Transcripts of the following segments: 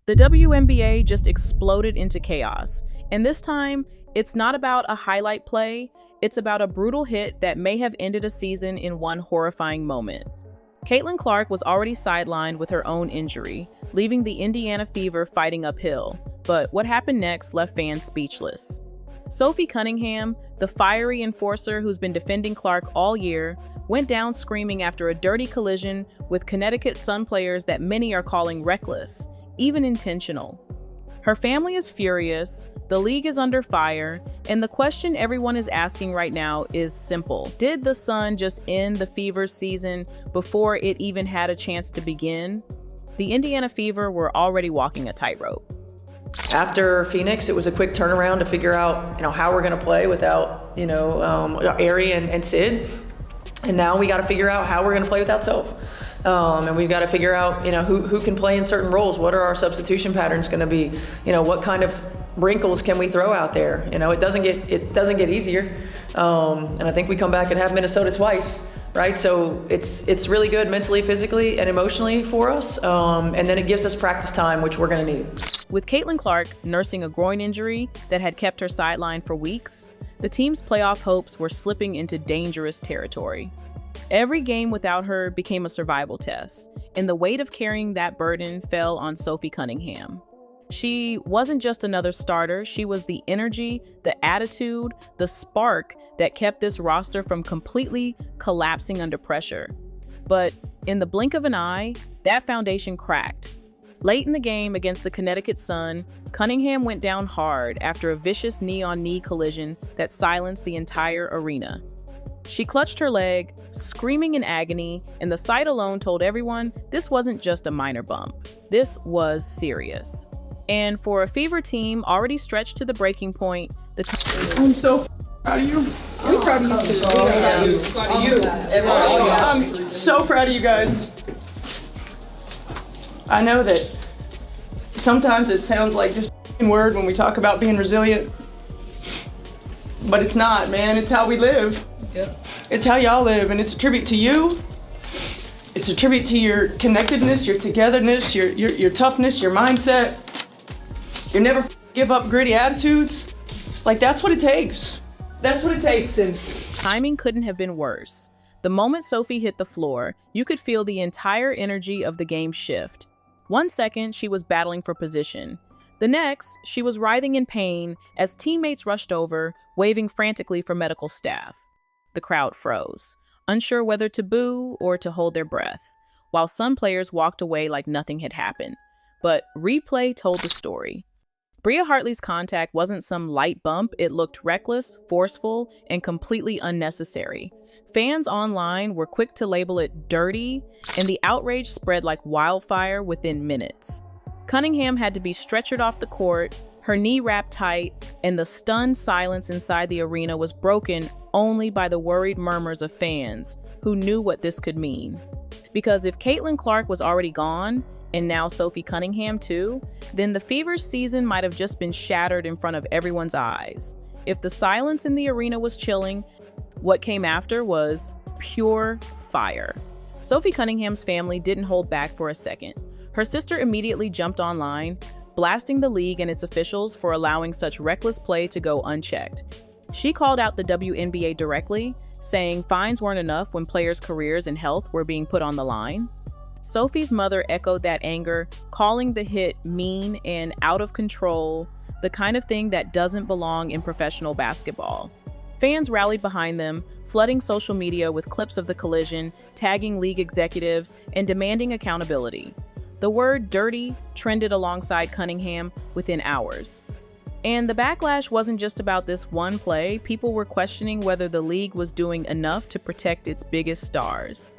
The WNBA just exploded into chaos, and this time, it's not about a highlight play, it's about a brutal hit that may have ended a season in one horrifying moment. Caitlin Clark was already sidelined with her own injury, leaving the Indiana Fever fighting uphill, but what happened next left fans speechless. Sophie Cunningham, the fiery enforcer who's been defending Clark all year, went down screaming after a dirty collision with Connecticut Sun players that many are calling reckless, even intentional. Her family is furious, the league is under fire, and the question everyone is asking right now is simple. Did the Sun just end the Fever's season before it even had a chance to begin? The Indiana Fever were already walking a tightrope. After Phoenix, it was a quick turnaround to figure out, how we're going to play without, Ari and Sid. And now we got to figure out how we're going to play without Soph. And we've got to figure out, who can play in certain roles. What are our substitution patterns going to be? What kind of wrinkles can we throw out there? It doesn't get easier. And I think we come back and have Minnesota twice, right? So it's really good mentally, physically, and emotionally for us. And then it gives us practice time, which we're going to need. With Caitlin Clark nursing a groin injury that had kept her sidelined for weeks, the team's playoff hopes were slipping into dangerous territory. Every game without her became a survival test, and the weight of carrying that burden fell on Sophie Cunningham. She wasn't just another starter, she was the energy, the attitude, the spark that kept this roster from completely collapsing under pressure. But in the blink of an eye, that foundation cracked. Late in the game against the Connecticut Sun, Cunningham went down hard after a vicious knee-on-knee collision that silenced the entire arena. She clutched her leg, screaming in agony, and the sight alone told everyone this wasn't just a minor bump. This was serious. And for a Fever team already stretched to the breaking point, I'm so proud of you. I'm proud of you too. Proud of you. I'm so proud of you guys. I know that sometimes it sounds like just a word when we talk about being resilient, but it's not, man. It's how we live. Yep. It's how y'all live, and it's a tribute to you. It's a tribute to your connectedness, your togetherness, your toughness, your mindset. You never give up gritty attitudes. Like, that's what it takes. That's what it takes. And timing couldn't have been worse. The moment Sophie hit the floor, you could feel the entire energy of the game shift. 1 second, she was battling for position. The next, she was writhing in pain as teammates rushed over, waving frantically for medical staff. The crowd froze, unsure whether to boo or to hold their breath, while some players walked away like nothing had happened. But replay told the story. Bria Hartley's contact wasn't some light bump, it looked reckless, forceful, and completely unnecessary. Fans online were quick to label it dirty, and the outrage spread like wildfire within minutes. Cunningham had to be stretchered off the court, her knee wrapped tight, and the stunned silence inside the arena was broken only by the worried murmurs of fans who knew what this could mean. Because if Caitlin Clark was already gone, and now Sophie Cunningham too, then the Fever's season might have just been shattered in front of everyone's eyes. If the silence in the arena was chilling, what came after was pure fire. Sophie Cunningham's family didn't hold back for a second. Her sister immediately jumped online, blasting the league and its officials for allowing such reckless play to go unchecked. She called out the WNBA directly, saying fines weren't enough when players' careers and health were being put on the line. Sophie's mother echoed that anger, calling the hit mean and out of control, the kind of thing that doesn't belong in professional basketball. Fans rallied behind them, flooding social media with clips of the collision, tagging league executives, and demanding accountability. The word dirty trended alongside Cunningham within hours. And the backlash wasn't just about this one play. People were questioning whether the league was doing enough to protect its biggest stars.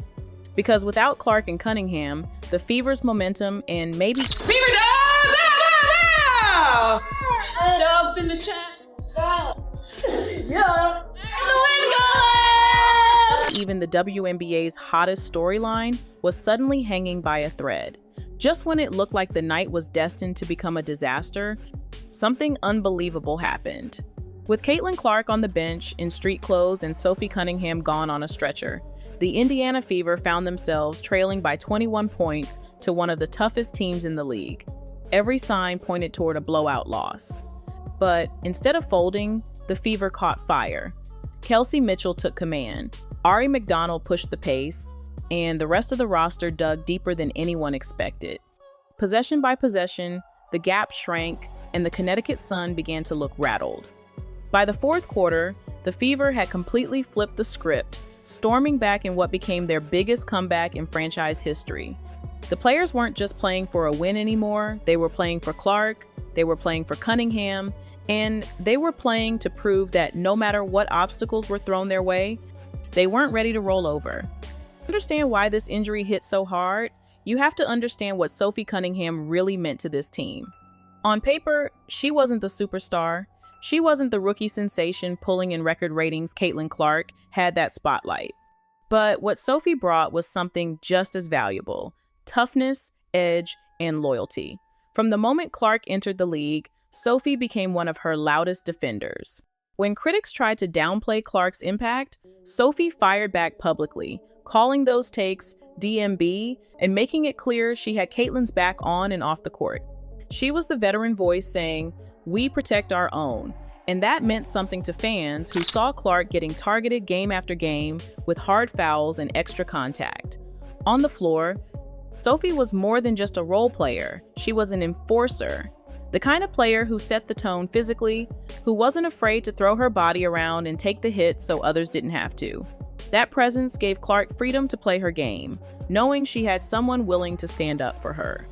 Because without Clark and Cunningham, the Fever's momentum and maybe Fever dub! Dub in the chat. Yeah. even the WNBA's hottest storyline was suddenly hanging by a thread. Just when it looked like the night was destined to become a disaster, something unbelievable happened. With Caitlin Clark on the bench in street clothes and Sophie Cunningham gone on a stretcher, the Indiana Fever found themselves trailing by 21 points to one of the toughest teams in the league. Every sign pointed toward a blowout loss. But instead of folding, the Fever caught fire. Kelsey Mitchell took command, Ari McDonald pushed the pace, and the rest of the roster dug deeper than anyone expected. Possession by possession, the gap shrank, and the Connecticut Sun began to look rattled. By the fourth quarter, the Fever had completely flipped the script, storming back in what became their biggest comeback in franchise history. The players weren't just playing for a win anymore, they were playing for Clark, they were playing for Cunningham, and they were playing to prove that no matter what obstacles were thrown their way, they weren't ready to roll over. To understand why this injury hit so hard, you have to understand what Sophie Cunningham really meant to this team. On paper, she wasn't the superstar. She wasn't the rookie sensation pulling in record ratings Caitlin Clark had that spotlight. But what Sophie brought was something just as valuable: toughness, edge, and loyalty. From the moment Clark entered the league, Sophie became one of her loudest defenders. When critics tried to downplay Clark's impact, Sophie fired back publicly, calling those takes DMB and making it clear she had Caitlin's back on and off the court. She was the veteran voice saying, "We protect our own," and that meant something to fans who saw Clark getting targeted game after game with hard fouls and extra contact. On the floor, Sophie was more than just a role player. She was an enforcer. The kind of player who set the tone physically, who wasn't afraid to throw her body around and take the hits so others didn't have to. That presence gave Clark freedom to play her game, knowing she had someone willing to stand up for her.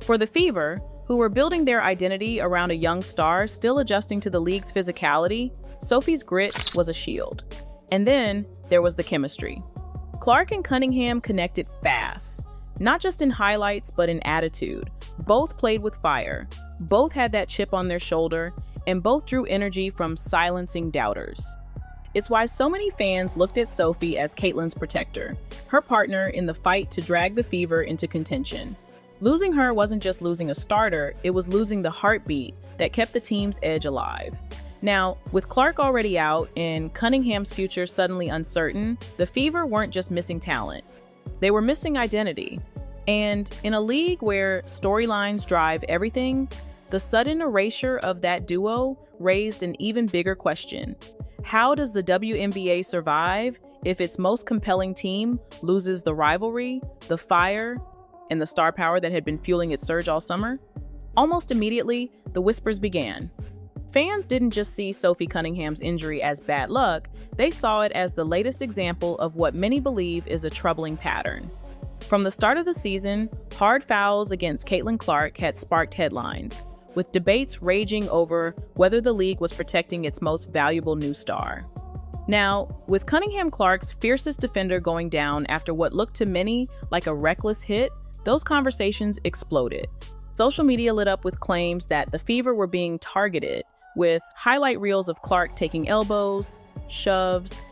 For the Fever, who were building their identity around a young star still adjusting to the league's physicality, Sophie's grit was a shield. And then there was the chemistry. Clark and Cunningham connected fast, not just in highlights but in attitude. Both played with fire, both had that chip on their shoulder, and both drew energy from silencing doubters. It's why so many fans looked at Sophie as Caitlin's protector, her partner in the fight to drag the Fever into contention. Losing her wasn't just losing a starter, it was losing the heartbeat that kept the team's edge alive. Now, with Clark already out and Cunningham's future suddenly uncertain, the Fever weren't just missing talent. They were missing identity. And in a league where storylines drive everything, the sudden erasure of that duo raised an even bigger question. How does the WNBA survive if its most compelling team loses the rivalry, the fire, and the star power that had been fueling its surge all summer? Almost immediately, the whispers began. Fans didn't just see Sophie Cunningham's injury as bad luck, they saw it as the latest example of what many believe is a troubling pattern. From the start of the season, hard fouls against Caitlin Clark had sparked headlines, with debates raging over whether the league was protecting its most valuable new star. Now, with Cunningham Clark's fiercest defender going down after what looked to many like a reckless hit, those conversations exploded. Social media lit up with claims that the Fever were being targeted, with highlight reels of Clark taking elbows, shoves,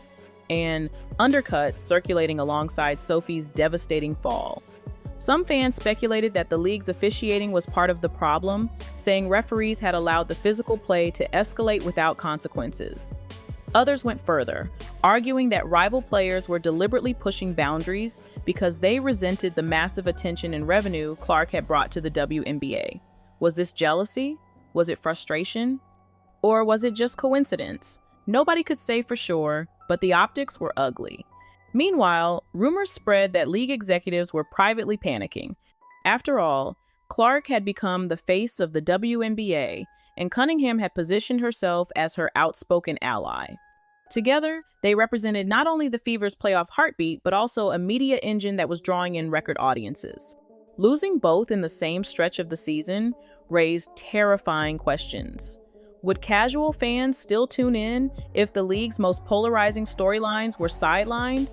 and undercuts circulating alongside Sophie's devastating fall. Some fans speculated that the league's officiating was part of the problem, saying referees had allowed the physical play to escalate without consequences. Others went further, arguing that rival players were deliberately pushing boundaries because they resented the massive attention and revenue Clark had brought to the WNBA. Was this jealousy? Was it frustration? Or was it just coincidence? Nobody could say for sure, but the optics were ugly. Meanwhile, rumors spread that league executives were privately panicking. After all, Clark had become the face of the WNBA, and Cunningham had positioned herself as her outspoken ally. Together, they represented not only the Fever's playoff heartbeat, but also a media engine that was drawing in record audiences. Losing both in the same stretch of the season raised terrifying questions. Would casual fans still tune in if the league's most polarizing storylines were sidelined?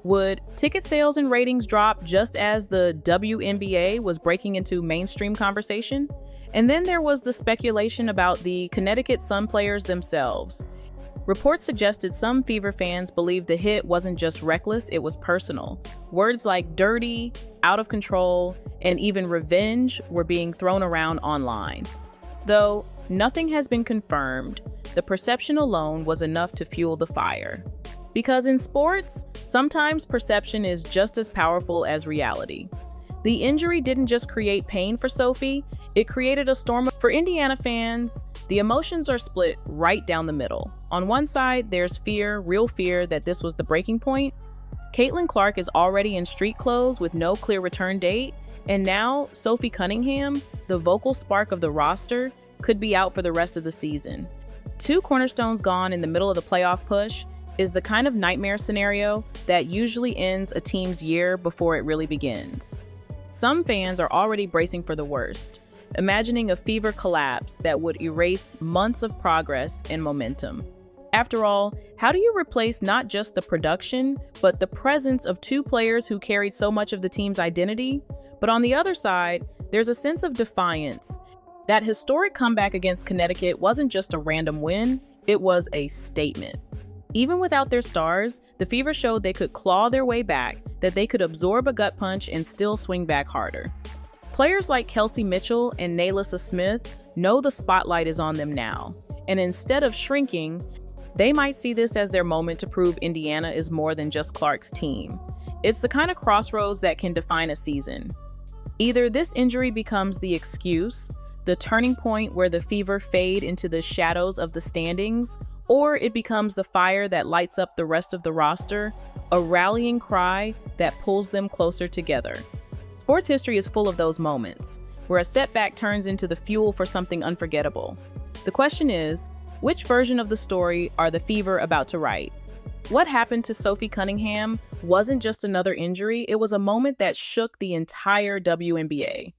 Would ticket sales and ratings drop just as the WNBA was breaking into mainstream conversation? And then there was the speculation about the Connecticut Sun players themselves. Reports suggested some Fever fans believed the hit wasn't just reckless, it was personal. Words like dirty, out of control, and even revenge were being thrown around online. Though nothing has been confirmed, the perception alone was enough to fuel the fire. Because in sports, sometimes perception is just as powerful as reality. The injury didn't just create pain for Sophie, it created a storm. For Indiana fans, the emotions are split right down the middle. On one side, there's fear, real fear that this was the breaking point. Caitlin Clark is already in street clothes with no clear return date, and now Sophie Cunningham, the vocal spark of the roster, could be out for the rest of the season. 2 cornerstones gone in the middle of the playoff push is the kind of nightmare scenario that usually ends a team's year before it really begins. Some fans are already bracing for the worst, imagining a Fever collapse that would erase months of progress and momentum. After all, how do you replace not just the production, but the presence of 2 players who carried so much of the team's identity? But on the other side, there's a sense of defiance. That historic comeback against Connecticut wasn't just a random win, it was a statement. Even without their stars, the Fever showed they could claw their way back, that they could absorb a gut punch and still swing back harder. Players like Kelsey Mitchell and Naylissa Smith know the spotlight is on them now, and instead of shrinking, they might see this as their moment to prove Indiana is more than just Clark's team. It's the kind of crossroads that can define a season. Either this injury becomes the excuse, the turning point where the Fever fade into the shadows of the standings, or it becomes the fire that lights up the rest of the roster, a rallying cry that pulls them closer together. Sports history is full of those moments, where a setback turns into the fuel for something unforgettable. The question is, which version of the story are the Fever about to write? What happened to Sophie Cunningham wasn't just another injury, it was a moment that shook the entire WNBA.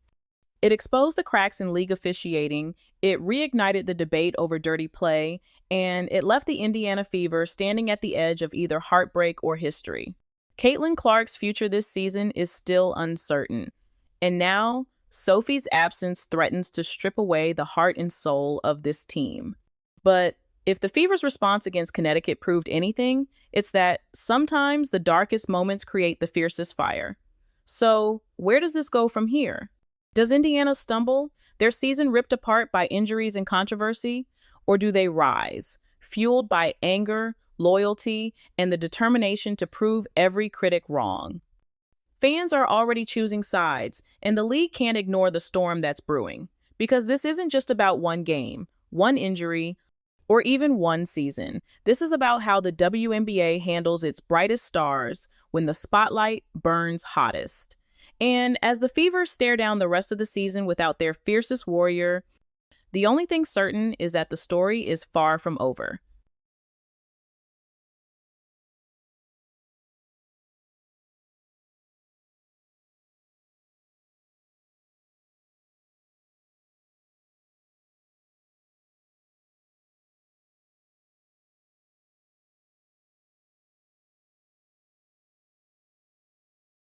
It exposed the cracks in league officiating, it reignited the debate over dirty play, and it left the Indiana Fever standing at the edge of either heartbreak or history. Caitlin Clark's future this season is still uncertain, and now Sophie's absence threatens to strip away the heart and soul of this team. But if the Fever's response against Connecticut proved anything, it's that sometimes the darkest moments create the fiercest fire. So, where does this go from here? Does Indiana stumble, their season ripped apart by injuries and controversy? Or do they rise, fueled by anger, loyalty, and the determination to prove every critic wrong? Fans are already choosing sides, and the league can't ignore the storm that's brewing. Because this isn't just about one game, one injury, or even one season. This is about how the WNBA handles its brightest stars when the spotlight burns hottest. And as the Fever stare down the rest of the season without their fiercest warrior, the only thing certain is that the story is far from over.